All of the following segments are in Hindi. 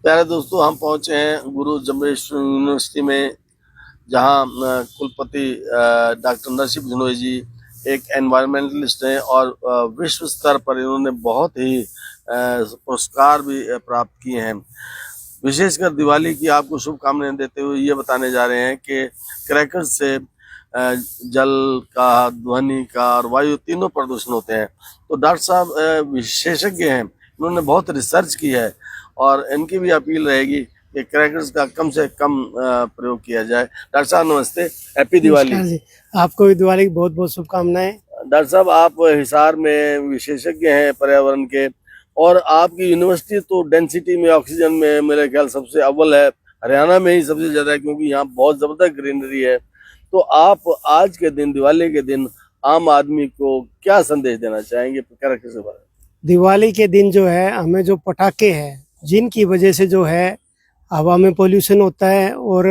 प्यारे दोस्तों, हम पहुंचे हैं गुरु जम्बेश्वर यूनिवर्सिटी में, जहां कुलपति डॉक्टर नरसिंह बिश्नोई जी एक एनवायरमेंटलिस्ट हैं और विश्व स्तर पर इन्होंने बहुत ही पुरस्कार भी प्राप्त किए हैं। विशेषकर दिवाली की आपको शुभकामनाएं देते हुए ये बताने जा रहे हैं कि क्रैकर्स से जल का, ध्वनि का और वायु तीनों प्रदूषण होते हैं। तो डॉक्टर साहब विशेषज्ञ हैं, इन्होंने बहुत रिसर्च की है और इनकी भी अपील रहेगी कि क्रैकर्स का कम से कम प्रयोग किया जाए। डॉक्टर साहब नमस्ते, हैप्पी दिवाली। जी, आपको भी दिवाली की बहुत बहुत शुभकामनाएं। डॉक्टर साहब, आप हिसार में विशेषज्ञ हैं पर्यावरण के, और आपकी यूनिवर्सिटी तो डेंसिटी में, ऑक्सीजन में मेरे ख्याल सबसे अव्वल है। हरियाणा में ही सबसे ज्यादा है, क्योंकि यहाँ बहुत जबरदस्त ग्रीनरी है। तो आप आज के दिन, दिवाली के दिन, आम आदमी को क्या संदेश देना चाहेंगे क्रैकर्स के बारे में? दिवाली के दिन जो है, हमें जो पटाखे हैं जिनकी वजह से जो है हवा में पोल्यूशन होता है और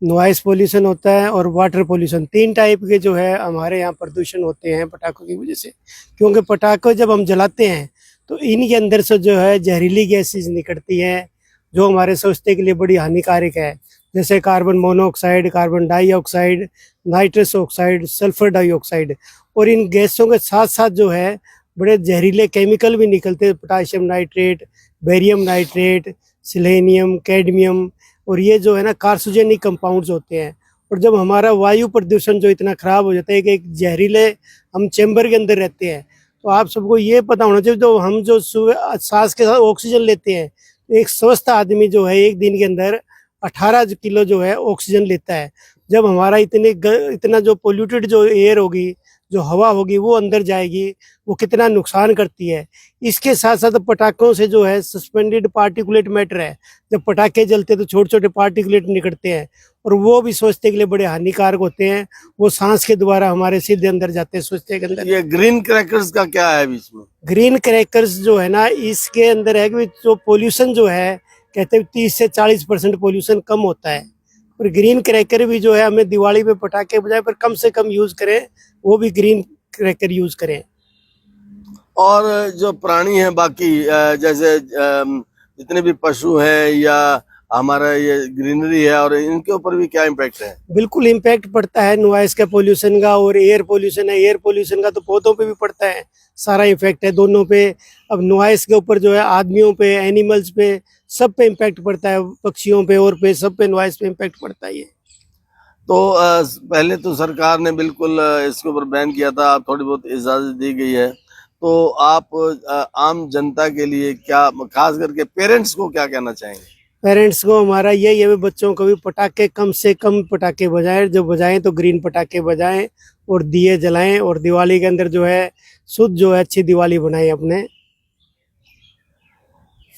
नॉइस पोल्यूशन होता है और वाटर पोल्यूशन, तीन टाइप के जो है हमारे यहाँ प्रदूषण होते हैं पटाखों की वजह से। क्योंकि पटाखे जब हम जलाते हैं तो इनके अंदर से जो है जहरीली गैसेज निकलती हैं जो हमारे स्वास्थ्य के लिए बड़ी हानिकारक है, जैसे carbon monoxide, carbon dioxide, nitrous oxide, sulphur dioxide. और इन गैसों के साथ साथ जो है बड़े जहरीले केमिकल भी निकलते हैं, potassium nitrate, barium nitrate, selenium, cadmium, और ये जो है ना कार्सिनोजेनिक कंपाउंड्स होते हैं। और जब हमारा वायु प्रदूषण जो इतना खराब हो जाता है कि एक जहरीले हम चैम्बर के अंदर रहते हैं, तो आप सबको ये पता होना चाहिए, तो हम जो सुबह सांस के साथ ऑक्सीजन लेते हैं, एक स्वस्थ आदमी जो है एक दिन के अंदर 18 किलो जो है ऑक्सीजन लेता है। जब हमारा इतना जो पोल्यूटेड जो एयर होगी, जो हवा होगी, वो अंदर जाएगी, वो कितना नुकसान करती है। इसके साथ साथ पटाखों से जो है सस्पेंडेड पार्टिकुलेट मैटर है, जब पटाखे जलते तो छोटे छोटे पार्टिकुलेट निकलते हैं और वो भी स्वास्थ्य के लिए बड़े हानिकारक होते हैं। वो सांस के द्वारा हमारे सीधे अंदर जाते हैं स्वास्थ्य के अंदर। ये ग्रीन क्रैकर्स का क्या है बीच में? ग्रीन क्रैकर्स जो है ना, इसके अंदर है कि जो पोल्यूशन जो है, कहते हैं 30 से 40% पोल्यूशन कम होता है। और ग्रीन क्रैकर भी जो है, हमें दिवाली पे पटाखे बजाय पर कम से कम यूज करें, वो भी ग्रीन क्रैकर यूज करें। और जो प्राणी हैं बाकी, जैसे जितने भी पशु हैं या हमारा ये ग्रीनरी है, और इनके ऊपर भी क्या इम्पैक्ट है? बिल्कुल इम्पैक्ट पड़ता है नॉइस का, पोल्यूशन का, और एयर पोल्यूशन है। एयर पोल्यूशन का तो पौधों पे भी पड़ता है, सारा इफेक्ट है दोनों पे। अब नॉइस के ऊपर जो है आदमियों पे, एनिमल्स पे, सब पे इम्पैक्ट पड़ता है, पक्षियों पे और पे, सब पे नॉइस पे इम्पैक्ट पड़ता है। ये तो पहले तो सरकार ने बिल्कुल इसके ऊपर बैन किया था, अब थोड़ी बहुत इजाजत दी गई है। तो आप आम जनता के लिए क्या, खास करके पेरेंट्स को क्या कहना चाहेंगे? पेरेंट्स को हमारा यही है, बच्चों को भी पटाखे कम से कम पटाखे बजाएं, जो बजाएं तो ग्रीन पटाखे बजाएं और दिए जलाएं, और दिवाली के अंदर जो है शुद्ध जो है अच्छी दिवाली बनाएं अपने।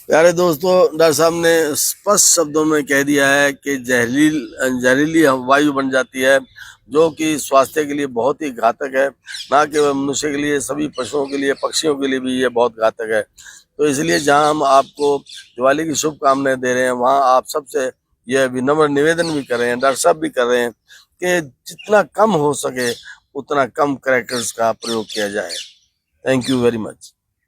प्यारे दोस्तों, डॉक्टर साहब ने स्पष्ट शब्दों में कह दिया है कि जहरीली वायु बन जाती है, जो कि स्वास्थ्य के लिए बहुत ही घातक है। ना केवल मनुष्य के लिए, सभी पशुओं के लिए, पक्षियों के लिए भी ये बहुत घातक है। तो इसलिए जहां हम आपको दिवाली की शुभकामनाएं दे रहे हैं, वहां आप सबसे यह विनम्र निवेदन भी कर रहे हैं, डॉक्टर साहब भी कर रहे हैं, कि जितना कम हो सके उतना कम क्रैकर्स का प्रयोग किया जाए। Thank you very much.